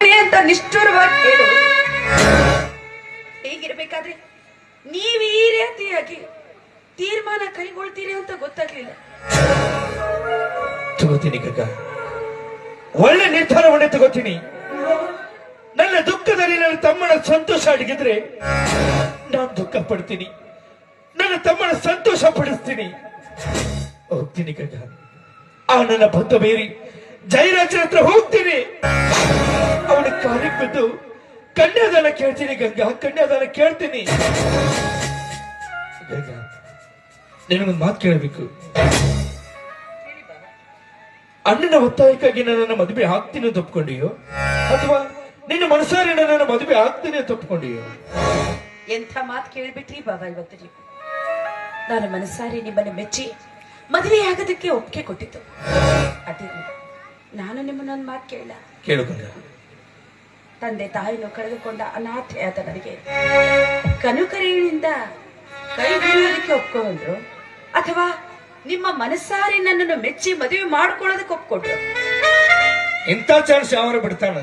ಅಂತ ನಿಷ್ಠುರವಾಗಿ ಹೇಳುವುದು. ಹೀಗಿರ್ಬೇಕಾದ್ರೆ ನೀವು ಈ ರೀತಿಯಾಗಿ ತೀರ್ಮಾನ ಕೈಗೊಳ್ತೀರಿ ಅಂತ ಗೊತ್ತಾಗ್ಲಿಲ್ಲ. ತಗೋತೀನಿ ಗಂಗಾ, ಒಳ್ಳೆ ನಿರ್ಧಾರವನ್ನೇ ತಗೋತೀನಿ. ನನ್ನ ದುಃಖದಲ್ಲಿ ನನ್ನ ತಮ್ಮನ ಸಂತೋಷ ಅಡಗಿದ್ರೆ ನಾನು ದುಃಖ ಪಡ್ತೀನಿ, ನನ್ನ ತಮ್ಮನ ಸಂತೋಷ ಪಡಿಸ್ತೀನಿ. ಹೋಗ್ತೀನಿ ಗಂಗಾ, ಆ ನನ್ನ ಬಂಧು ಬೇರಿ ಜಯರಾಜನ ಹತ್ರ ಹೋಗ್ತೀನಿ. ಅವನ ಕಾರ್ಯಕ್ಕೆ ಬಿದ್ದು ಕನ್ಯಾದಾನ ಕೇಳ್ತೀನಿ ಗಂಗಾ, ಕನ್ಯಾದಾನ ಕೇಳ್ತೀನಿ. ಗಂಗಾ, ನಿನಗೊಂದು ಮಾತು ಕೇಳಬೇಕು. ಅಣ್ಣನ ಒತ್ತಾಯಕ್ಕಾಗಿ ನನ್ನನ್ನು ಮದುವೆ ಆಗ್ತೀನಿ ಅಂತ ಒಪ್ಕೊಂಡಿಯೋ, ಅಥವಾ ನಿನ್ನ ಮನಸಾರಿ ನನ್ನನ್ನು ಮದುವೆ ಆಗ್ತೀನಿ ಅಂತ ಒಪ್ಕೊಂಡಿಯೋ? ಎಂಥ ಮಾತು ಕೇಳ್ಬಿಟ್ರಿ ಬಾಬಾ ಇವತ್ತು ನೀವು. ನಾನು ಮನಸಾರಿ ನಿಮ್ಮನ್ನು ಮೆಚ್ಚಿ ಮದುವೆ ಆಗೋದಕ್ಕೆ ಒಪ್ಪಿಗೆ ಕೊಟ್ಟಿತ್ತು. ಅದೇ ನಾನು ನಿಮ್ಮನ್ನೊಂದು ಮಾತು ಕೇಳ. ಕೇಳು ಗಂಗಾ. ತಂದೆ ತಾಯಿನೂ ಕಳೆದುಕೊಂಡ ಅನಾಥೆಯಾದ ನನಗೆ ಕನುಕರಿಯಿಂದ ಕೈ ಹಿಡಿಯೋದಕ್ಕೆ ಒಪ್ಕೊಂಡ್ರು, ಅಥವಾ ನಿಮ್ಮ ಮನಸಾರಿ ನನ್ನನ್ನು ಮೆಚ್ಚಿ ಮದುವೆ ಮಾಡ್ಕೊಳ್ಳೋದಕ್ಕೆ ಒಪ್ಕೊಂಡ್ರು? ಇಂಥ ಚಾನ್ಸ್ ಯಾವಾಗ ಬಿಡ್ತಾನ?